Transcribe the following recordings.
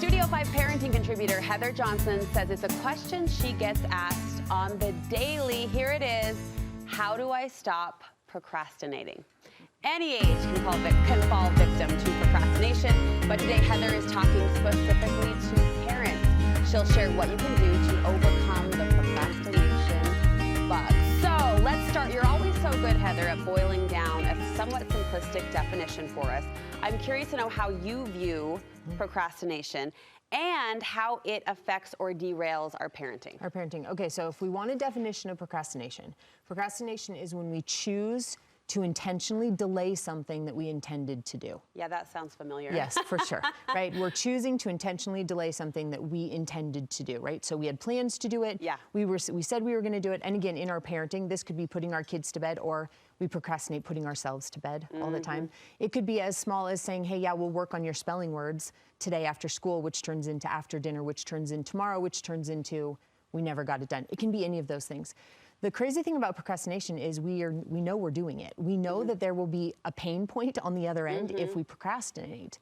Studio 5 parenting contributor Heather Johnson says it's a question she gets asked on the daily. Here it is. How do I stop procrastinating? Any age can fall victim to procrastination, but today Heather is talking specifically to parents. She'll share what you can do to overcome the procrastination bug. So let's start. You're always so good, Heather, at boiling down a somewhat simplistic definition for us. I'm curious to know how you view procrastination and how it affects or derails our parenting. Our parenting. Okay, so if we want a definition of procrastination, procrastination is when we choose to intentionally delay something that we intended to do. Yeah, that sounds familiar. Yes, for sure, right? We're choosing to intentionally delay something that we intended to do, right? So we had plans to do it. Yeah. We said we were gonna do it. And again, in our parenting, this could be putting our kids to bed, or we procrastinate putting ourselves to bed all the time. It could be as small as saying, hey, yeah, we'll work on your spelling words today after school, which turns into after dinner, which turns into tomorrow, which turns into we never got it done. It can be any of those things. The crazy thing about procrastination is we know we're doing it. We know that there will be a pain point on the other end if we procrastinate.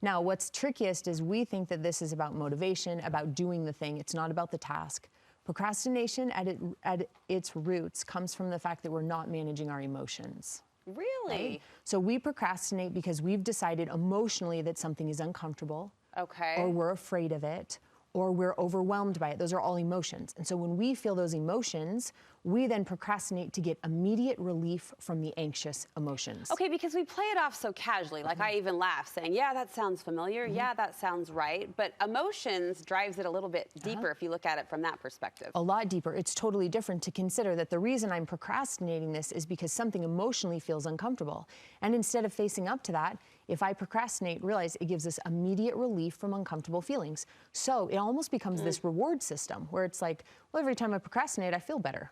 Now, what's trickiest is we think that this is about motivation, about doing the thing. It's not about the task. Procrastination at its roots comes from the fact that we're not managing our emotions. Really? Right? So we procrastinate because we've decided emotionally that something is uncomfortable, Okay. or we're afraid of it, or we're overwhelmed by it. Those are all emotions. And so when we feel those emotions, we then procrastinate to get immediate relief from the anxious emotions. Okay, because we play it off so casually. Like I even laugh saying, yeah, that sounds familiar. Yeah, that sounds right. But emotions drives it a little bit deeper if you look at it from that perspective. A lot deeper. It's totally different to consider that the reason I'm procrastinating this is because something emotionally feels uncomfortable. And instead of facing up to that, if I procrastinate, realize it gives us immediate relief from uncomfortable feelings. So it almost becomes this reward system where it's like, well, every time I procrastinate, I feel better.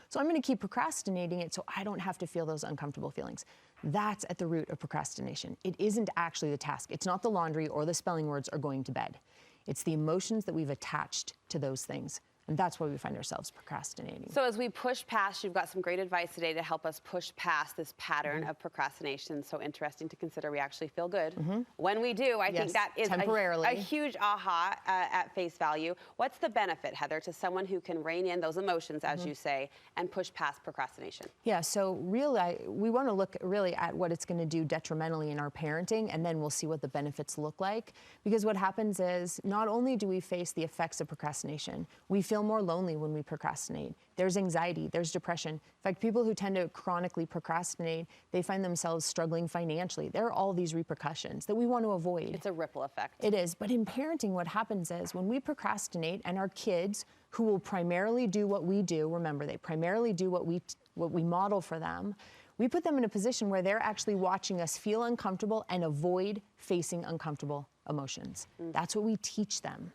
So I'm going to keep procrastinating it so I don't have to feel those uncomfortable feelings. That's at the root of procrastination. It isn't actually the task. It's not the laundry or the spelling words or going to bed. It's the emotions that we've attached to those things. And that's why we find ourselves procrastinating. So as we push past, you've got some great advice today to help us push past this pattern of procrastination. So interesting to consider we actually feel good. When we do, I think that is temporarily. a huge aha at face value. What's the benefit, Heather, to someone who can rein in those emotions, as you say, and push past procrastination? Yeah, so really, we want to look really at what it's going to do detrimentally in our parenting, and then we'll see what the benefits look like. Because what happens is, not only do we face the effects of procrastination, we feel more lonely when we procrastinate. There's anxiety, there's depression. In fact, people who tend to chronically procrastinate, they find themselves struggling financially. There are all these repercussions that we want to avoid. It's a ripple effect. It is, but in parenting, what happens is when we procrastinate, and our kids, who will primarily do what we do, remember, they primarily do what we model for them, we put them in a position where they're actually watching us feel uncomfortable and avoid facing uncomfortable emotions. That's what we teach them.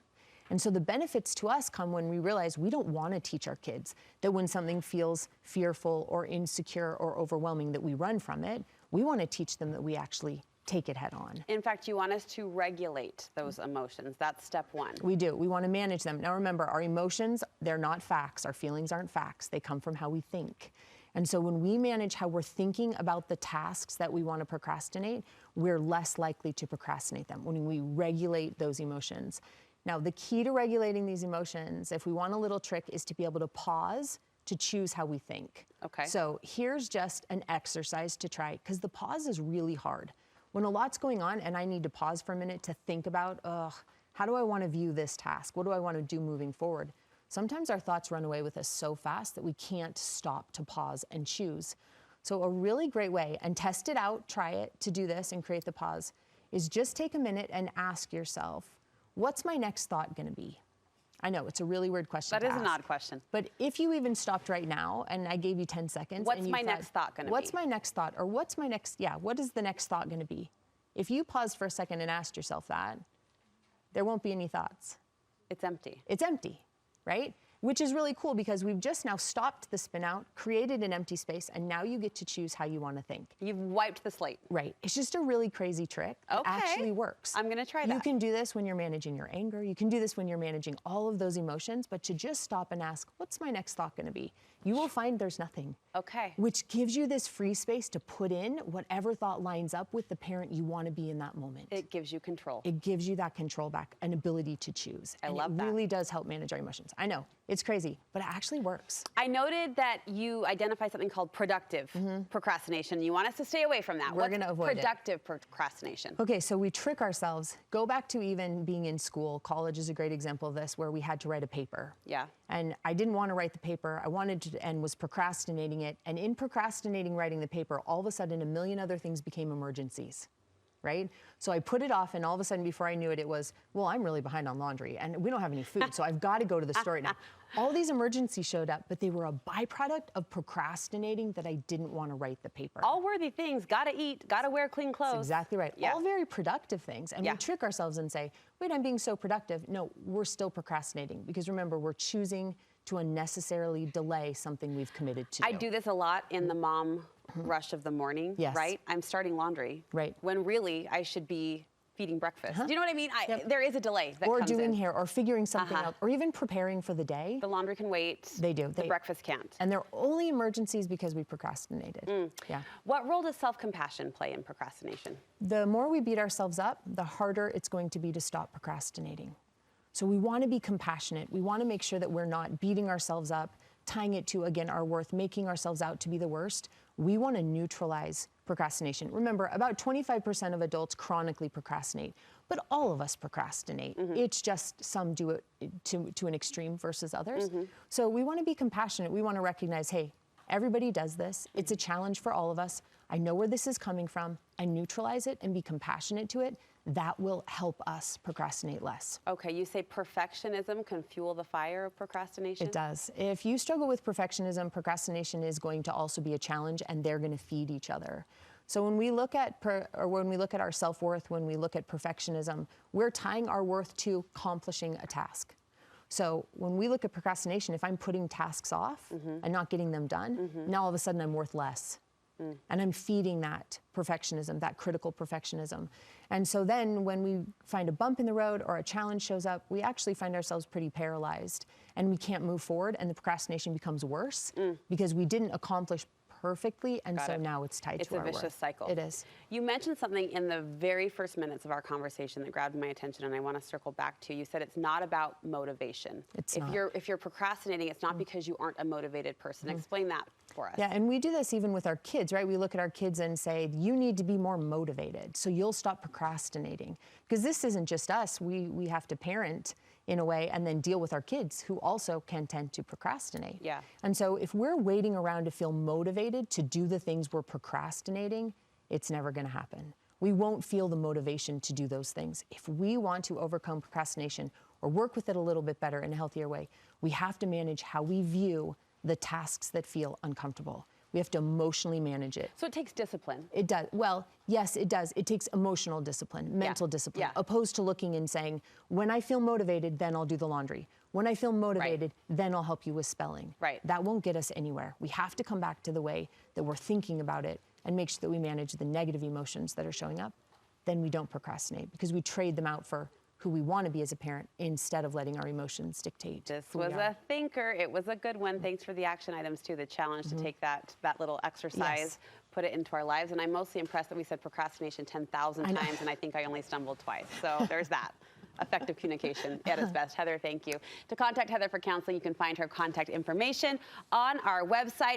And so the benefits to us come when we realize we don't want to teach our kids that when something feels fearful or insecure or overwhelming that we run from it. We want to teach them that we actually take it head on. In fact, you want us to regulate those emotions. That's step one. We do. We want to manage them. Now remember, our emotions, they're not facts. Our feelings aren't facts. They come from how we think. And so when we manage how we're thinking about the tasks that we want to procrastinate, we're less likely to procrastinate them when we regulate those emotions. Now, the key to regulating these emotions, if we want a little trick, is to be able to pause to choose how we think. Okay. So here's just an exercise to try, because the pause is really hard. When a lot's going on and I need to pause for a minute to think about, how do I want to view this task? What do I want to do moving forward? Sometimes our thoughts run away with us so fast that we can't stop to pause and choose. So a really great way, and test it out, try it, to do this and create the pause, is just take a minute and ask yourself, what's my next thought going to be? I know, it's a really weird question to That is ask. an odd question. But if you even stopped right now and I gave you 10 seconds. What's my next thought going to be? What's my next thought? Or what's my next, what is the next thought going to be? If you paused for a second and asked yourself that, there won't be any thoughts. It's empty. It's empty, right? Which is really cool because we've just now stopped the spin out, created an empty space, and now you get to choose how you want to think. You've wiped the slate. Right. It's just a really crazy trick that actually works. I'm going to try that. You can do this when you're managing your anger. You can do this when you're managing all of those emotions, but to just stop and ask, what's my next thought going to be? you will find there's nothing. Okay. Which gives you this free space to put in whatever thought lines up with the parent you want to be in that moment. It gives you control. It gives you that control back, an ability to choose. I love that. It really does help manage our emotions. I know, it's crazy, but it actually works. I noted that you identify something called productive procrastination. You want us to stay away from that. We're going to avoid productive procrastination? Okay, so we trick ourselves. Go back to even being in school. College is a great example of this, where we had to write a paper. Yeah. And I didn't want to write the paper. I wanted to, and was procrastinating it. And in procrastinating writing the paper, all of a sudden, a million other things became emergencies, right? So I put it off, and all of a sudden, before I knew it, it was, well, I'm really behind on laundry, and we don't have any food, so I've got to go to the store right now. All these emergencies showed up, but they were a byproduct of procrastinating that I didn't want to write the paper. All worthy things. Gotta eat, gotta wear clean clothes. That's exactly right. Yeah. All very productive things. And Yeah. we trick ourselves and say, wait, I'm being so productive. No, we're still procrastinating, because remember, we're choosing to unnecessarily delay something we've committed to. I do this a lot in the mom rush of the morning, Yes. right? I'm starting laundry. Right. When really I should be feeding breakfast. Do you know what I mean? Yep. There is a delay that Or comes doing in. hair, or figuring something out, or even preparing for the day. The laundry can wait. They do. The breakfast can't. And they're only emergencies because we procrastinated. Yeah. What role does self-compassion play in procrastination? The more we beat ourselves up, the harder it's going to be to stop procrastinating. So we want to be compassionate. We want to make sure that we're not beating ourselves up, tying it to, again, our worth, making ourselves out to be the worst. We want to neutralize procrastination. Remember, about 25% of adults chronically procrastinate, but all of us procrastinate. It's just some do it to an extreme versus others. So we want to be compassionate. We want to recognize, hey, everybody does this. It's a challenge for all of us. I know where this is coming from. I neutralize it and be compassionate to it. That will help us procrastinate less. Okay, you say perfectionism can fuel the fire of procrastination? It does. If you struggle with perfectionism, procrastination is going to also be a challenge, and they're going to feed each other. So when we look at our self-worth, when we look at perfectionism, we're tying our worth to accomplishing a task. So when we look at procrastination, if I'm putting tasks off and not getting them done, now all of a sudden I'm worth less. And I'm feeding that perfectionism, that critical perfectionism. And so then when we find a bump in the road or a challenge shows up, we actually find ourselves pretty paralyzed, and we can't move forward, and the procrastination becomes worse because we didn't accomplish perfectly, and so now it's tied to our worth. It's a vicious cycle. It is. You mentioned something in the very first minutes of our conversation that grabbed my attention, and I want to circle back to. You said it's not about motivation. It's if not. If you're procrastinating, it's not because you aren't a motivated person. Explain that for us. Yeah, and we do this even with our kids, right? We look at our kids and say, you need to be more motivated, so you'll stop procrastinating. Because this isn't just us. We have to parent in a way and then deal with our kids who also can tend to procrastinate. Yeah. And so if we're waiting around to feel motivated to do the things we're procrastinating, it's never going to happen. We won't feel the motivation to do those things. If we want to overcome procrastination or work with it a little bit better in a healthier way, we have to manage how we view the tasks that feel uncomfortable. We have to emotionally manage it. So it takes discipline. It does. Well, yes, it does. It takes emotional discipline, mental discipline, opposed to looking and saying, when I feel motivated, then I'll do the laundry. When I feel motivated, then I'll help you with spelling. Right. That won't get us anywhere. We have to come back to the way that we're thinking about it and make sure that we manage the negative emotions that are showing up. Then we don't procrastinate, because we trade them out for who we want to be as a parent instead of letting our emotions dictate This who we was are. a thinker. It was a good one. Thanks for the action items too. The challenge to take that little exercise, put it into our lives. And I'm mostly impressed that we said procrastination 10,000 times, and I think I only stumbled twice. So there's that. Effective communication at its best. Heather, thank you. To contact Heather for counseling, you can find her contact information on our website.